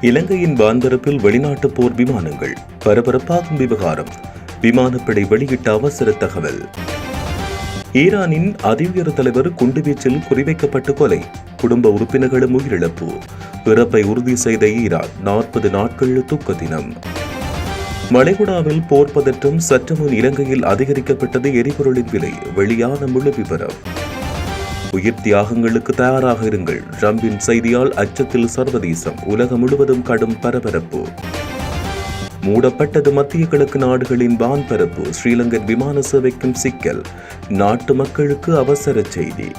இலங்கையின் வான்பரப்பில் வெளிநாட்டு போர் விமானங்கள் பரபரப்பாகும் விவகாரம். விமானப்படை வெளியிட்ட அவசர தகவல். ஈரானின் அதிஉயர் தலைவர் குண்டுவீச்சில் குறிவைக்கப்பட்டு கொலை, குடும்ப உறுப்பினர்களும் உயிரிழப்பு. இறப்பை உறுதி செய்த ஈரான் 40 நாட்கள் துக்க தினம். வளைகுடாவில் போர் பதற்றம். சற்று முன் இலங்கையில் அதிகரிக்கப்பட்டது எரிபொருளின் விலை. வெளியான முழு விவரம். உயிர் தியாகங்களுக்கு தயாராக இருங்கள். ட்ரம்பின் செய்தியால் அச்சத்தில் சர்வதேசம். உலகம் முழுவதும் கடும் பரபரப்பு. மூடப்பட்டது மத்திய கிழக்கு நாடுகளின் வான்பரப்பு. ஸ்ரீலங்கன் விமான சேவைக்கும் சிக்கல். நாட்டு மக்களுக்கு அவசர செய்தி.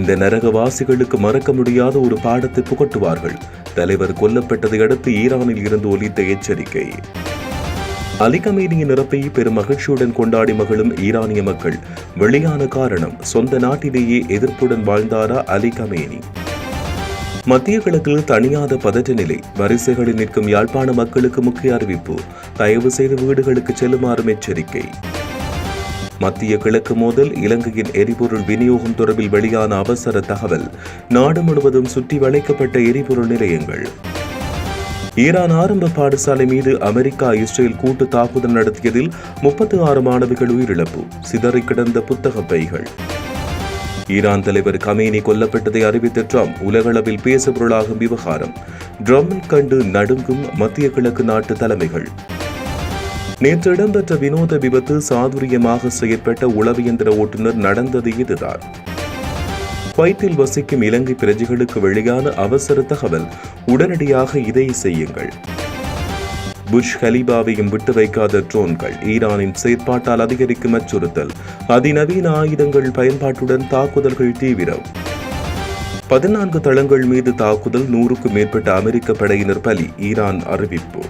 இந்த நரகவாசிகளுக்கு மறக்க முடியாத ஒரு பாடத்தை புகட்டுவார்கள். தலைவர் கொல்லப்பட்டதை அடுத்து ஈரானில் இருந்து ஒலித்த எச்சரிக்கை. அலி கமேனியின் இறப்பை பெரும் மகிழ்ச்சியுடன் கொண்டாடி மகளும் ஈரானிய மக்கள். வெளியான காரணம், சொந்த நாட்டிலேயே எதிர்ப்புடன் வாழ்ந்தாரா அலி கமேனி? மத்திய கிழக்கில் தணியாத பதற்ற நிலை. வரிசைகளில் நிற்கும் யாழ்ப்பாண மக்களுக்கு முக்கிய அறிவிப்பு. தயவு செய்து வீடுகளுக்கு செல்லுமாறும் எச்சரிக்கை. மத்திய கிழக்கு மோதல். இலங்கையின் எரிபொருள் விநியோகம் தொடர்பில் வெளியான அவசர தகவல். நாடு முழுவதும் சுற்றி வளைக்கப்பட்ட எரிபொருள் நிலையங்கள். ஈரான் ஆரம்ப பாடசாலை மீது அமெரிக்கா இஸ்ரேல் கூட்டு தாக்குதல் நடத்தியதில் 36 மாணவிகள் உயிரிழப்பு. சிதறி கிடந்த புத்தக பைகள். ஈரான் தலைவர் கமேனி கொல்லப்பட்டதை அறிவித்த ட்ரம்ப் உலகளவில் பேசுபொருளாகும் விவகாரம். ட்ரம்மில் கண்டு நடுங்கும் மத்திய கிழக்கு நாட்டு தலைமைகள். நேற்று இடம்பெற்ற வினோத விபத்து. சாதுரியமாக செயற்பட்ட உளவியந்திர ஓட்டுநர். நடந்தது இதுதான். குவைத்தில் வசிக்கும் இலங்கை பிரஜைகளுக்கு வெளியான அவசர தகவல். உடனடியாக இதை செய்யுங்கள். புஷ் கலீபாவையும் விட்டு வைக்காத ட்ரோன்கள். ஈரானின் செயற்பாட்டால் அதிகரிக்கும் அச்சுறுத்தல். அதிநவீன ஆயுதங்கள் பயன்பாட்டுடன் தாக்குதல்கள் தீவிரம். 14 தளங்கள் மீது தாக்குதல். 100க்கும் மேற்பட்ட அமெரிக்க படையினர் பலி. ஈரான் அறிவிப்பு.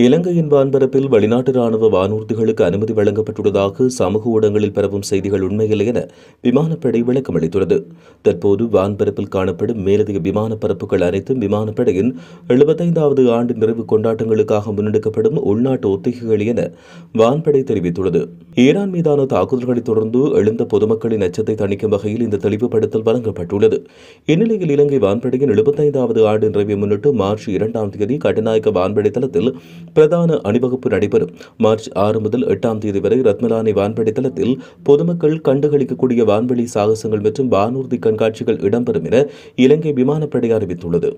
இலங்கையின் வான்பரப்பில் வெளிநாட்டு ராணுவ வானூர்திகளுக்கு அனுமதி வழங்கப்பட்டுள்ளதாக சமூக ஊடகங்களில் பரவும் செய்திகள் உண்மையில்லை என விமானப்படை விளக்கம் அளித்துள்ளது. தற்போது வான்பரப்பில் காணப்படும் மேலதிக விமான பரப்புகள் அனைத்தும் விமானப்படையின் 75வது ஆண்டு நிறைவு கொண்டாட்டங்களுக்காக முன்னெடுக்கப்படும் உள்நாட்டு ஒத்திகைகள் என வான்படை தெரிவித்துள்ளது. ஈரான் மீதான தாக்குதல்களை தொடர்ந்து எழுந்த பொதுமக்களின் அச்சத்தை தணிக்கும் வகையில் இந்த தெளிவுபடுத்தல் வழங்கப்பட்டுள்ளது. இந்நிலையில் இலங்கை வான்படையின் 75வது ஆண்டு நிறைவை முன்னிட்டு மார்ச் 2ஆம் தேதி கட்டுநாயக்க வான்படை தளத்தில் பிரதான அணிவகுப்பு நடைபெறும். மார்ச் 6 முதல் 8ஆம் தேதி வரை ரத்மலானி வான்படை தளத்தில் பொதுமக்கள் கண்டுகளிக்கக்கூடிய வான்வெளி சாகசங்கள் மற்றும் வானூர்தி கண்காட்சிகள் இடம்பெறும் என இலங்கை விமானப்படை அறிவித்துள்ளது.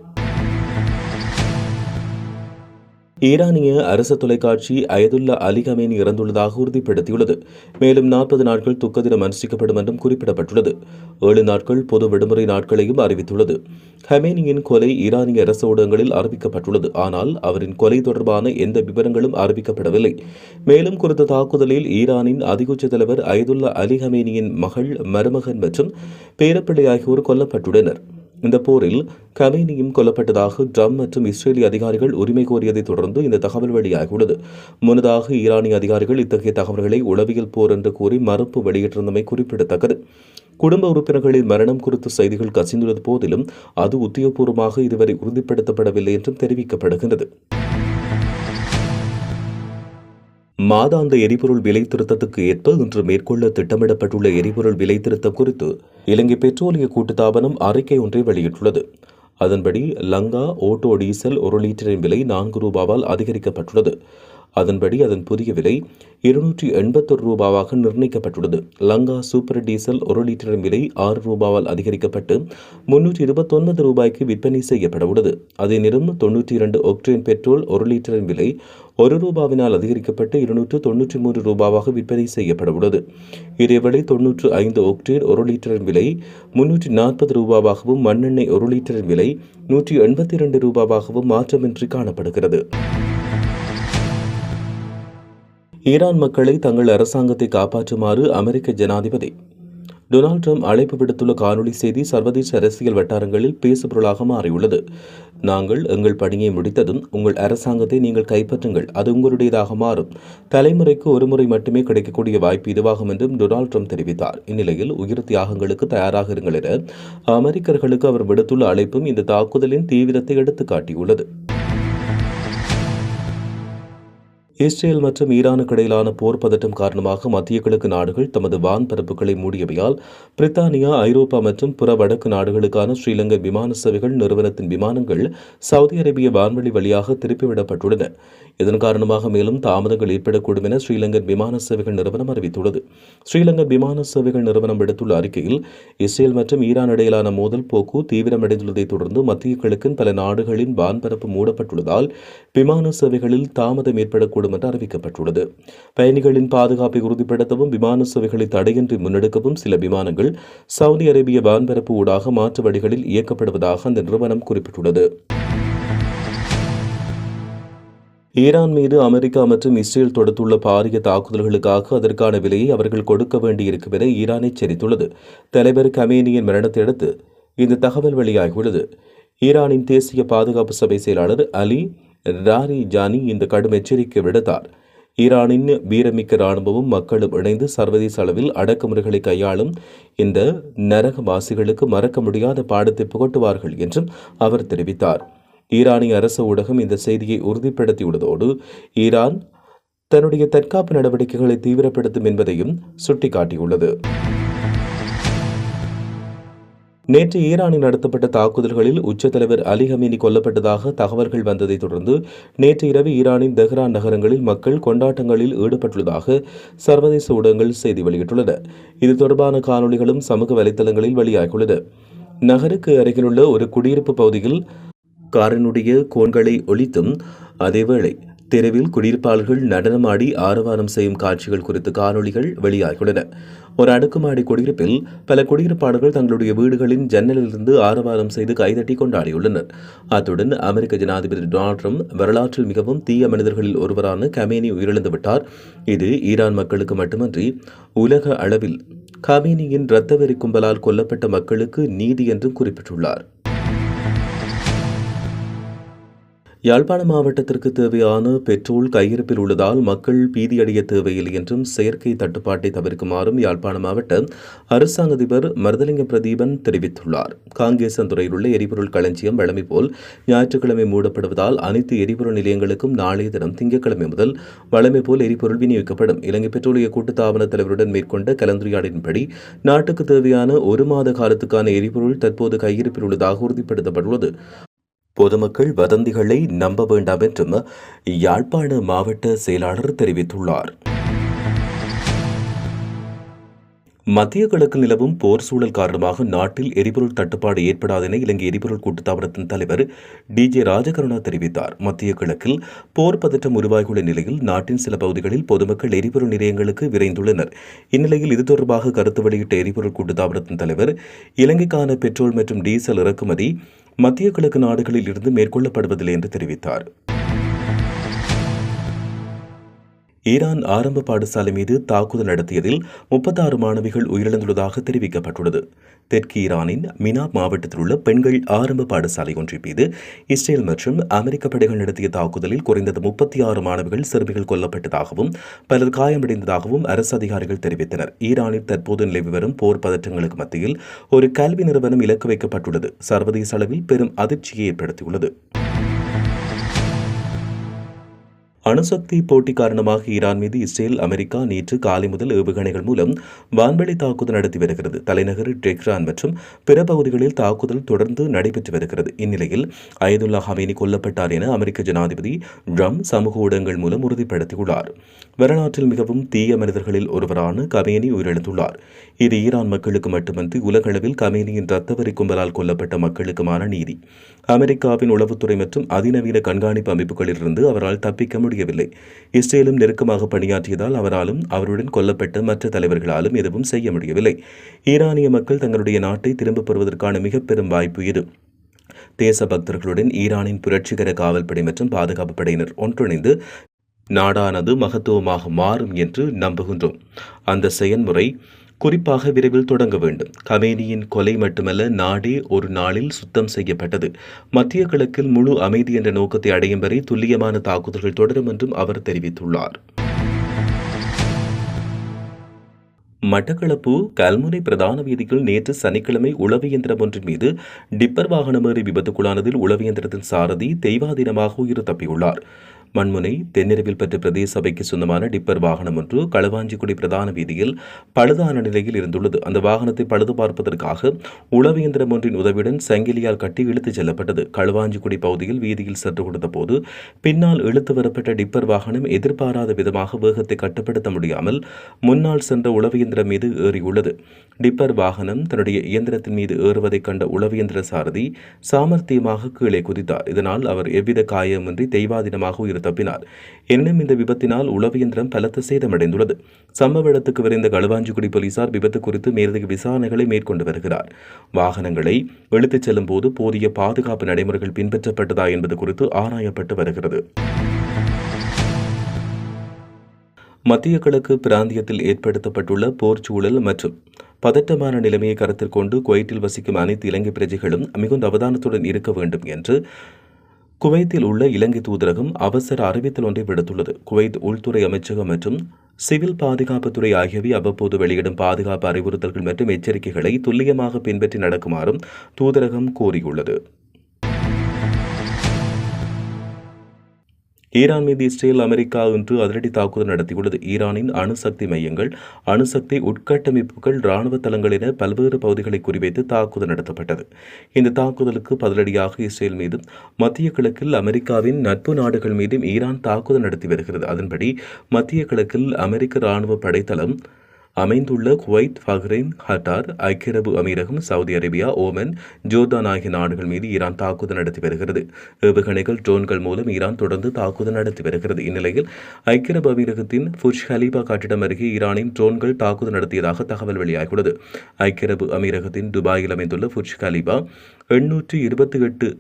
ஈரானிய அரசு தொலைக்காட்சி அயதுல்லா அலி கமேனி இறந்துள்ளதாக உறுதிப்படுத்தியுள்ளது. மேலும் 40 நாட்கள் துக்க தினம் அனுஷ்டிக்கப்படும் என்றும் குறிப்பிடப்பட்டுள்ளது. 7 நாட்கள் பொது விடுமுறை நாட்களையும் அறிவித்துள்ளது. கமேனியின் கொலை ஈரானிய அரசு ஊடகங்களில் அறிவிக்கப்பட்டுள்ளது. ஆனால் அவரின் கொலை தொடர்பான எந்த விவரங்களும் அறிவிக்கப்படவில்லை. மேலும் குறித்த தாக்குதலில் ஈரானின் அதிகுச்ச தலைவர் அயதுல்லா அலி கமேனியின் மகள், மருமகன் மற்றும் பேரப்பிள்ளை ஆகியோர் கொல்லப்பட்டுள்ளனர். இந்த போரில் கமேனியும் கொல்லப்பட்டதாக ட்ரம்ப் மற்றும் இஸ்ரேலிய அதிகாரிகள் உரிமை கோரியதை தொடர்ந்து இந்த தகவல் வெளியாகியுள்ளது. முன்னதாக ஈரானிய அதிகாரிகள் இத்தகைய தகவல்களை உளவியல் போர் என்று கூறி மறுப்பு வெளியிட்டிருந்தமை குறிப்பிடத்தக்கது. குடும்ப உறுப்பினர்களின் மரணம் குறித்த செய்திகள் கசிந்துள்ளது போதிலும் அது உத்தியோகபூர்வமாக இதுவரை உறுதிப்படுத்தப்படவில்லை என்றும் தெரிவிக்கப்படுகிறது. மாதாந்த எரிபொருள் விலை திருத்தத்துக்கு ஏற்ப இன்று மேற்கொள்ள திட்டமிடப்பட்டுள்ள எரிபொருள் விலை திருத்தம் குறித்து இலங்கை பெட்ரோலிய கூட்டுத்தாபனம் அறிக்கை ஒன்றை வெளியிட்டுள்ளது. அதன்படி லங்கா ஓட்டோ டீசல் 1 லிட்டரின் விலை 4 ரூபாவால் அதிகரிக்கப்பட்டுள்ளது. அதன்படி அதன் புதிய விலை 281 ரூபாவாக நிர்ணயிக்கப்பட்டுள்ளது. லங்கா சூப்பர் டீசல் 1 லிட்டரின் விலை 6 ரூபாவால் அதிகரிக்கப்பட்டு 329 ரூபாய்க்கு விற்பனை செய்யப்பட உள்ளது. அதே நேரம் 92 ஒக்டேன் பெட்ரோல் 1 லிட்டரின் விலை 1 ரூபாவினால் அதிகரிக்கப்பட்டு 293 ரூபாவாக விற்பனை செய்யப்பட உள்ளது. இதேவேளை 95 ஒக்டேன் 1 லிட்டரின் விலை 340 ரூபாவாகவும் மண்ணெண்ணெய் 1 லிட்டரின் விலை 182 ரூபாவாகவும் மாற்றமின்றி காணப்படுகிறது. ஈரான் மக்களை தங்கள் அரசாங்கத்தை காப்பாற்றுமாறு அமெரிக்க ஜனாதிபதி டொனால்ட் ட்ரம்ப் அழைப்பு விடுத்துள்ள காணொலி செய்தி சர்வதேச அரசியல் வட்டாரங்களில் பேசுபொருளாக மாறியுள்ளது. நாங்கள் எங்கள் பணியை முடித்ததும் உங்கள் அரசாங்கத்தை நீங்கள் கைப்பற்றுங்கள், அது உங்களுடையதாக மாறும். தலைமுறைக்கு ஒருமுறை மட்டுமே கிடைக்கக்கூடிய வாய்ப்பு இதுவாகும் என்றும் டொனால்ட் ட்ரம்ப் தெரிவித்தார். இந்நிலையில் உயிர் தியாகங்களுக்கு தயாராக இருங்கள் என அமெரிக்கர்களுக்கு அவர் விடுத்துள்ள அழைப்பும் இந்த தாக்குதலின் தீவிரத்தை எடுத்து காட்டியுள்ளது. இஸ்ரேல் மற்றும் ஈரானுக்கு இடையிலான போர் பதட்டம் காரணமாக மத்திய கிழக்கு நாடுகள் தமது வான் பரப்புகளை மூடியவையால் பிரித்தானியா, ஐரோப்பா மற்றும் புற வடக்கு நாடுகளுக்கான ஸ்ரீலங்கா விமான சேவைகள் நிறுவனத்தின் விமானங்கள் சவுதி அரேபிய வான்வெளி வழியாக திருப்பிவிடப்பட்டுள்ளன. இதன் காரணமாக மேலும் தாமதங்கள் ஏற்படக்கூடும் என ஸ்ரீலங்கா விமான சேவைகள் நிறுவனம் அறிவித்துள்ளது. ஸ்ரீலங்கா விமான சேவைகள் நிறுவனம் விடுத்துள்ள அறிக்கையில், இஸ்ரேல் மற்றும் ஈரான் இடையிலான மோதல் போக்கு தீவிரமடைந்துள்ளதைத் தொடர்ந்து மத்திய கிழக்கின் பல நாடுகளின் வான்பரப்பு மூடப்பட்டுள்ளதால் விமான சேவைகளில் தாமதம் ஏற்படக்கூடும் என்று அறிவிக்கப்பட்டுள்ளது. பயணிகளின் பாதுகாப்பை உறுதிப்படுத்தவும் விமான சேவைகளை தடையின்றி முன்னெடுக்கவும் சில விமானங்கள் சவுதி அரேபிய வான்பரப்பு ஊடாக மாற்று வழிகளில் இயக்கப்படுவதாக அந்த நிறுவனம் குறிப்பிட்டுள்ளது. ஈரான் மீது அமெரிக்கா மற்றும் இஸ்ரேல் தொடுத்துள்ள பாரிய தாக்குதல்களுக்காக அதற்கான விலையை அவர்கள் கொடுக்க வேண்டியிருக்கும் என ஈரான் எச்சரித்துள்ளது. தலைவர் கமேனியின் மரணத்தை அடுத்து இந்த தகவல் வெளியாகியுள்ளது. ஈரானின் தேசிய பாதுகாப்பு சபை செயலாளர் அலி ராரி ஜானி இந்த கடும் எச்சரிக்கை விடுத்தார். ஈரானின் வீரமிக்க இராணுவமும் மக்களும் இணைந்து சர்வதேச அளவில் அடக்குமுறைகளை கையாளும் இந்த நரகவாசிகளுக்கு மறக்க முடியாத பாடத்தை புகட்டுவார்கள் என்றும் அவர் தெரிவித்தார். ஈரானிய அரசு ஊடகம் இந்த செய்தியை உறுதிப்படுத்தியுள்ளதோடு ஈரான் தன்னுடைய தற்காப்பு நடவடிக்கைகளை தீவிரப்படுத்தும் என்பதையும் சுட்டிக்காட்டியுள்ளது. நேற்று ஈரானில் நடத்தப்பட்ட தாக்குதல்களில் உச்சத்தலைவர் அலி ஹமீனி கொல்லப்பட்டதாக தகவல்கள் வந்ததை தொடர்ந்து நேற்று இரவு ஈரானின் தெஹ்ரான் நகரங்களில் மக்கள் கொண்டாட்டங்களில் ஈடுபட்டுள்ளதாக சர்வதேச ஊடகங்கள் செய்தி வெளியிட்டுள்ளன. இது தொடர்பான காணொலிகளும் சமூக வலைதளங்களில் வெளியாகியுள்ளது. நகருக்கு அருகிலுள்ள ஒரு குடியிருப்பு பகுதியில் காரினுடைய கோன்களை ஒலித்தும் அதேவேளை தெருவில் குடியிருப்பாளர்கள் நடனமாடி ஆரவாரம் செய்யும் காட்சிகள் குறித்த காணொலிகள் வெளியாகியுள்ளன. ஒரு அடுக்குமாடி குடியிருப்பில் பல குடியிருப்பாளர்கள் தங்களுடைய வீடுகளின் ஜன்னலிலிருந்து ஆரவாரம் செய்து கைதட்டி கொண்டாடியுள்ளனர். அத்துடன் அமெரிக்க ஜனாதிபதி டொனால்ட் ட்ரம்ப் வரலாற்றில் மிகவும் தீய மனிதர்களில் ஒருவரான கமேனி உயிரிழந்து விட்டார். இது ஈரான் மக்களுக்கு மட்டுமன்றி உலக அளவில் கமேனியின் இரத்தவெறி கும்பலால் கொல்லப்பட்ட மக்களுக்கு நீதி என்றும் குறிப்பிட்டுள்ளார். யாழ்ப்பாண மாவட்டத்திற்கு தேவையான பெட்ரோல் கையிருப்பில் உள்ளதால் மக்கள் பீதியடைய தேவையில்லை என்றும் செயற்கை தட்டுப்பாட்டை தவிர்க்குமாறும் யாழ்ப்பாண மாவட்ட அரசாங்க அதிபர் மருதலிங்க பிரதீபன் தெரிவித்துள்ளார். காங்கேசன்துறையில் உள்ள எரிபொருள் களஞ்சியம் வழமை போல் ஞாயிற்றுக்கிழமை மூடப்படுவதால் அனைத்து எரிபொருள் நிலையங்களுக்கும் நாளைய தினம் திங்கட்கிழமை முதல் வழமை போல் எரிபொருள் விநியோகிக்கப்படும். இலங்கை பெட்ரோலிய கூட்டுத்தாபன தலைவருடன் மேற்கொண்ட கலந்துரையாடலின்படி நாட்டுக்கு தேவையான 1 மாத காலத்துக்கான எரிபொருள் தற்போது கையிருப்பில் உள்ளதாக உறுதிப்படுத்தப்பட்டுள்ளது. பொதுமக்கள் வதந்திகளை நம்ப வேண்டாம் என்றும் யாழ்ப்பாண மாவட்ட செயலாளர் தெரிவித்துள்ளார். மத்திய கிழக்கில் நிலவும் போர் சூழல் காரணமாக நாட்டில் எரிபொருள் தட்டுப்பாடு ஏற்படாது என இலங்கை எரிபொருள் கூட்டுத்தாபனத்தின் தலைவர் DJ ராஜகருணா தெரிவித்தார். மத்திய கிழக்கில் போர் பதற்றம் உருவாகியுள்ள நிலையில் நாட்டின் சில பகுதிகளில் பொதுமக்கள் எரிபொருள் நிலையங்களுக்கு விரைந்துள்ளனர். இந்நிலையில் இது தொடர்பாக கருத்து வெளியிட்ட எரிபொருள் கூட்டுத்தாபனத்தின் தலைவர், இலங்கைக்கான பெட்ரோல் மற்றும் டீசல் இறக்குமதி மத்திய கிழக்கு நாடுகளில் இருந்து மேற்கொள்ளப்படுவதில்லை என்று தெரிவித்தார். ஈரான் ஆரம்ப பாடசாலை மீது தாக்குதல் நடத்தியதில் 36 மாணவிகள் உயிரிழந்துள்ளதாக தெரிவிக்கப்பட்டுள்ளது. தெற்கு ஈரானின் மினாப் மாவட்டத்தில் உள்ள பெண்கள் ஆரம்ப பாடசாலை ஒன்றின் மீது இஸ்ரேல் மற்றும் அமெரிக்க படைகள் நடத்திய தாக்குதலில் குறைந்தது 36 மாணவிகள் சிறுமிகள் கொல்லப்பட்டதாகவும் பலர் காயமடைந்ததாகவும் அரசு அதிகாரிகள் தெரிவித்தனர். ஈரானில் தற்போது நிலவி வரும் போர் பதற்றங்களுக்கு மத்தியில் ஒரு கல்வி நிறுவனம் இலக்கு வைக்கப்பட்டுள்ளது சர்வதேச அளவில் பெரும் அதிர்ச்சியை ஏற்படுத்தியுள்ளது. அணுசக்தி போட்டி காரணமாக ஈரான் மீது இஸ்ரேல், அமெரிக்கா நேற்று காலை முதல் ஏவுகணைகள் மூலம் வான்வெளி தாக்குதல் நடத்தி வருகிறது. தலைநகர் டெஹ்ரான் மற்றும் பிற பகுதிகளில் தாக்குதல் தொடர்ந்து நடைபெற்று வருகிறது. இந்நிலையில் அயதுல்லா ஹமேனி கொல்லப்பட்டார் என அமெரிக்க ஜனாதிபதி ட்ரம்ப் சமூக ஊடகங்கள் மூலம் உறுதிப்படுத்தியுள்ளார். வரலாற்றில் மிகவும் தீய மனிதர்களில் ஒருவரான கமேனி உயிரிழந்துள்ளார். இது ஈரான் மக்களுக்கு மட்டுமன்றி உலகளவில் கமேனியின் இரத்தவெறி கும்பலால் கொல்லப்பட்ட மக்களுக்குமான நீதி. அமெரிக்காவின் உளவுத்துறை மற்றும் அதிநவீன கண்காணிப்பு அமைப்புகளிலிருந்து அவரால் தப்பிக்க முடியவில்லை. இஸ்ரேலும் நெருக்கமாக பணியாற்றியதால் அவராலும் அவருடன் கொல்லப்பட்ட மற்ற தலைவர்களாலும் எதுவும் செய்ய முடியவில்லை. ஈரானிய மக்கள் தங்களுடைய நாட்டை திரும்பப் பெறுவதற்கான மிக பெரும் வாய்ப்பு இது. தேசபக்தர்களுடன் ஈரானின் புரட்சிகர காவல்படை மற்றும் பாதுகாப்பு படையினர் ஒன்றிணைந்து நாடானது மகத்துவமாக மாறும் என்று நம்புகின்றோம். அந்த செயல்முறை குறிப்பாக விரைவில் தொடங்க வேண்டும். கமேனியின் கொலை மட்டுமல்ல, நாடே ஒரு நாளில் சுத்தம் செய்யப்பட்டது. மத்திய கிழக்கில் முழு அமைதி என்ற நோக்கத்தை அடையும் வரை துல்லியமான தாக்குதல்கள் தொடரும் என்றும் அவர் தெரிவித்துள்ளார். மட்டக்களப்பு கல்முனை பிரதான வீதியில் நேற்று சனிக்கிழமை உளவு இயந்திரம் ஒன்றின் மீது டிப்பர் வாகனம் ஏறி விபத்துக்குள்ளானதில் உளவு இயந்திரத்தின் சாரதி தெய்வாதீனமாக உயிர் தப்பியுள்ளார். மண்முனை தென்னிரவில் பெற்ற பிரதேச சபைக்கு சொந்தமான டிப்பர் வாகனம் ஒன்று களுவாஞ்சிக்குடி பிரதான வீதியில் பழுதான நிலையில் இருந்துள்ளது. அந்த வாகனத்தை பழுது பார்ப்பதற்காக உளவு இயந்திரம் ஒன்றின் உதவியுடன் சங்கிலியால் கட்டி இழுத்துச் செல்லப்பட்டது. களுவாஞ்சிக்குடி பகுதியில் வீதியில் சென்று கொடுத்த போது பின்னால் இழுத்து வரப்பட்ட டிப்பர் வாகனம் எதிர்பாராத விதமாக வேகத்தை கட்டுப்படுத்த முடியாமல் முன்னால் சென்ற உளவு இயந்திரம் மீது ஏறியுள்ளது. டிப்பர் வாகனம் தன்னுடைய இயந்திரத்தின் மீது ஏறுவதைக் கண்ட உளவு இயந்திர சாரதி சாமர்த்தியமாக கீழே குதித்தார். இதனால் அவர் எவ்வித காயமின்றி தெய்வாதீனமாக உயிர் தப்பினார். எனினும் இந்த விபத்தினால் உளவு இயந்திரம் பலத்த சேதமடைந்துள்ளது. சம்பவ இடத்துக்கு விரைந்த களுவாஞ்சிக்குடி போலீசார் விபத்து குறித்து மேலதிக விசாரணைகளை மேற்கொண்டு வருகிறார். வாகனங்களை இழுத்துச் செல்லும் போது போதிய பாதுகாப்பு நடைமுறைகள் பின்பற்றப்பட்டதா என்பது குறித்து ஆராயப்பட்டு வருகிறது. மத்திய கிழக்கு பிராந்தியத்தில் ஏற்படுத்தப்பட்டுள்ள போர் சூழல் மற்றும் பதட்டமான நிலைமையை கருத்தில் கொண்டு குவைத்தில் வசிக்கும் அனைத்து இலங்கை பிரஜைகளும் மிகுந்த அவதானத்துடன் இருக்க வேண்டும் என்று குவைத்தில் உள்ள இலங்கை தூதரகம் அவசர அறிவித்தல் ஒன்றை விடுத்துள்ளது. குவைத் உள்துறை அமைச்சகம் மற்றும் சிவில் பாதுகாப்புத்துறை ஆகியவை அவ்வப்போது வெளியிடும் பாதுகாப்பு அறிவுறுத்தல்கள் மற்றும் எச்சரிக்கைகளை துல்லியமாக பின்பற்றி நடக்குமாறும் தூதரகம் கோரியுள்ளது. ஈரான் மீது இஸ்ரேல் அமெரிக்கா இன்று அதிரடி தாக்குதல் நடத்தியுள்ளது. ஈரானின் அணுசக்தி மையங்கள், அணுசக்தி உட்கட்டமைப்புகள், இராணுவ தளங்கள் என பல்வேறு பகுதிகளை குறிவைத்து தாக்குதல் நடத்தப்பட்டது. இந்த தாக்குதலுக்கு பதிலடியாக இஸ்ரேல் மீதும் மத்திய கிழக்கில் அமெரிக்காவின் நட்பு நாடுகள் மீதும் ஈரான் தாக்குதல் நடத்தி வருகிறது. அதன்படி மத்திய கிழக்கில் அமெரிக்க இராணுவ படைத்தளம் அமைந்துள்ள குவைத், பஹ்ரைன், கட்டார், ஐக்கிய அரபு அமீரகம், சவுதி அரேபியா, ஓமன், ஜோர்தான் ஆகிய நாடுகள் மீது ஈரான் தாக்குதல் நடத்தி வருகிறது. ஏவுகணைகள், ட்ரோன்கள் மூலம் ஈரான் தொடர்ந்து தாக்குதல் நடத்தி வருகிறது. இந்நிலையில் ஐக்கிய அரபு அமீரகத்தின் புர்ஜ் கலீபா கட்டிடம் அருகே ஈரானின் ட்ரோன்கள் தாக்குதல் நடத்தியதாக தகவல் வெளியாகியுள்ளது. ஐக்கிய அரபு அமீரகத்தின் துபாயில் அமைந்துள்ள புர்ஜ் கலீபா 828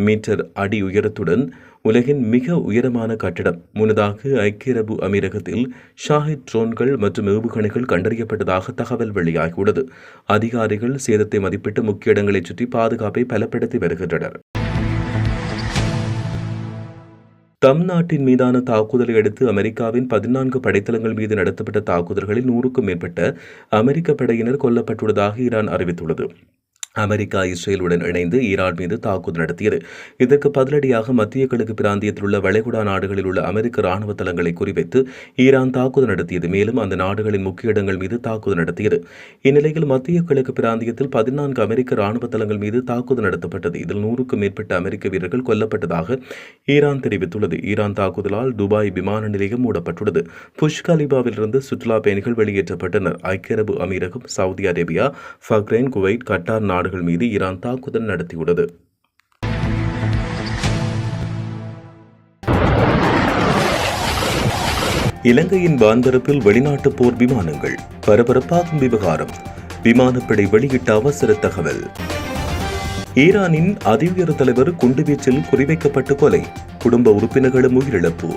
மீட்டர் அடி உயரத்துடன் உலகின் மிக உயரமான கட்டிடம். முன்னதாக ஐக்கிய அரபு அமீரகத்தில் ஷாஹித் ட்ரோன்கள் மற்றும் ஏவுகணைகள் கண்டறியப்பட்டதாக தகவல் வெளியாகியுள்ளது. அதிகாரிகள் சேதத்தை மதிப்பிட்டு முக்கிய இடங்களை சுற்றி பாதுகாப்பை பலப்படுத்தி வருகின்றனர். தமிழ்நாட்டின் மீதான தாக்குதலை அடுத்து அமெரிக்காவின் 14 படைத்தளங்கள் மீது நடத்தப்பட்ட தாக்குதல்களில் 100க்கும் மேற்பட்ட அமெரிக்க படையினர் கொல்லப்பட்டுள்ளதாக ஈரான் அறிவித்துள்ளது. அமெரிக்கா இஸ்ரேலுடன் இணைந்து ஈரான் மீது தாக்குதல் நடத்தியது. இதற்கு பதிலடியாக மத்திய கிழக்கு பிராந்தியத்தில் உள்ள வளைகுடா நாடுகளில் உள்ள அமெரிக்க ராணுவ தளங்களை குறிவைத்து ஈரான் தாக்குதல் நடத்தியது. மேலும் அந்த நாடுகளின் முக்கிய இடங்கள் மீது தாக்குதல் நடத்தியது. இந்நிலையில் மத்திய கிழக்கு பிராந்தியத்தில் 14 அமெரிக்க ராணுவ தளங்கள் மீது தாக்குதல் நடத்தப்பட்டது. இதில் 100க்கும் மேற்பட்ட அமெரிக்க வீரர்கள் கொல்லப்பட்டதாக ஈரான் தெரிவித்துள்ளது. ஈரான் தாக்குதலால் துபாய் விமான நிலையம் மூடப்பட்டுள்ளது. புர்ஜ் கலீபாவிலிருந்து சுற்றுலா பயணிகள் வெளியேற்றப்பட்டனர். ஐக்கிய அரபு அமீரகம், Saudi Arabia, Bahrain, Kuwait, Qatar நாடுகள் மீது ஈரான் தாக்குதல் நடத்தியுள்ளது. இலங்கையின் வான்பரப்பில் வெளிநாட்டு போர் விமானங்கள், பரபரப்பாகும் விவகாரம். விமானப்படை வெளியிட்ட அவசர தகவல். ஈரானின் அதிஉயர் தலைவர் குண்டுவீச்சில் குறிவைக்கப்பட்டு கொலை, குடும்ப உறுப்பினர்களும் உயிரிழப்பு.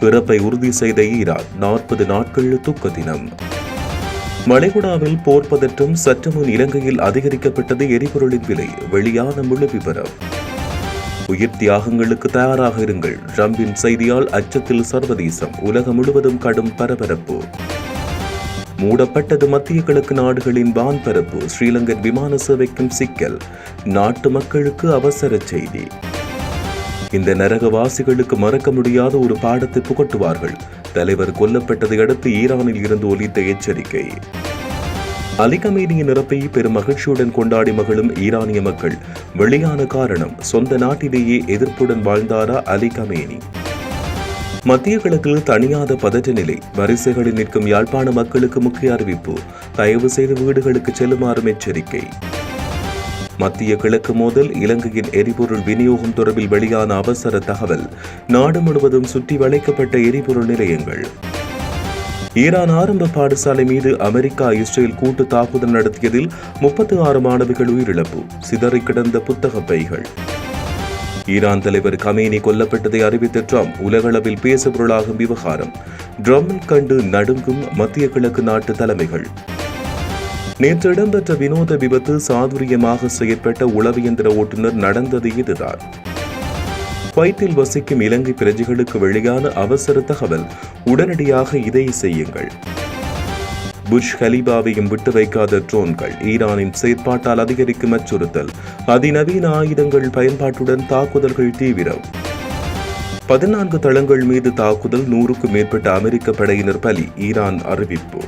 இறப்பை உறுதி செய்த ஈரான் 40 நாட்கள் துக்க தினம். வளைகுடாவில் போர் பதற்றம். சற்று முன் இலங்கையில் அதிகரிக்கப்பட்டது எரிபொருளின் விலை. வெளியான முழு விவரம். உயிர் தியாகங்களுக்கு தயாராக இருங்கள். ட்ரம்பின் செய்தியால் அச்சத்தில் சர்வதேசம். உலகம் முழுவதும் கடும் பரபரப்பு. மூடப்பட்டது மத்திய கிழக்கு நாடுகளின் வான்பரப்பு. ஸ்ரீலங்கன் விமான சேவைக்கும் சிக்கல். நாட்டு மக்களுக்கு அவசர செய்தி. இந்த நரகவாசிகளுக்கு மறக்க முடியாத ஒரு பாடத்தை புகட்டுவார்கள். தலைவர் கொல்லப்பட்டதை அடுத்து ஈரானில் இருந்து ஒலித்த எச்சரிக்கை. அலி கமேனியின் இறப்பை பெரும் மகிழ்ச்சியுடன் கொண்டாடி மகளும் ஈரானிய மக்கள். வெளியான காரணம், சொந்த நாட்டிலேயே எதிர்ப்புடன் வாழ்ந்தாரா அலி கமேனி? மத்திய கிழக்கில் தணியாத பதற்ற நிலை. வரிசைகளில் நிற்கும் யாழ்ப்பாண மக்களுக்கு முக்கிய அறிவிப்பு. தயவு செய்து வீடுகளுக்கு செல்லுமாறும் எச்சரிக்கை. மத்திய கிழக்கு மோதல். இலங்கையின் எரிபொருள் விநியோகம் தொடர்பில் வெளியான அவசர தகவல். நாடு முழுவதும் சுற்றி வளைக்கப்பட்ட எரிபொருள் நிலையங்கள். ஈரான் ஆரம்ப பாடசாலை மீது அமெரிக்கா இஸ்ரேல் கூட்டு தாக்குதல் நடத்தியதில் 36 மாணவிகள் உயிரிழப்பு. சிதறி கிடந்த புத்தக பைகள். ஈரான் தலைவர் கமேனி கொல்லப்பட்டதை அறிவித்த ட்ரம்ப் உலகளவில் பேசுபொருளாகும் விவகாரம். ட்ரம்ப் கண்டு நடுங்கும் மத்திய கிழக்கு நாட்டு தலைமைகள். நேற்று இடம்பெற்ற வினோத விபத்து. சாதுரியமாக செயற்பட்ட உளவு இயந்திர ஓட்டுநர். நடந்தது இதுதான். குவைத்தில் வசிக்கும் இலங்கை பிரஜைகளுக்கு வெளியான அவசர தகவல். உடனடியாக இதை செய்யுங்கள். புர்ஜ் கலீபாவையும் விட்டு வைக்காத ட்ரோன்கள். ஈரானின் செயற்பாட்டால் அதிகரிக்கும் அச்சுறுத்தல். அதிநவீன ஆயுதங்கள் பயன்பாட்டுடன் தாக்குதல்கள் தீவிரம். 14 தளங்கள் மீது தாக்குதல், 100க்கும் மேற்பட்ட அமெரிக்க படையினர் பலி, ஈரான் அறிவிப்பு.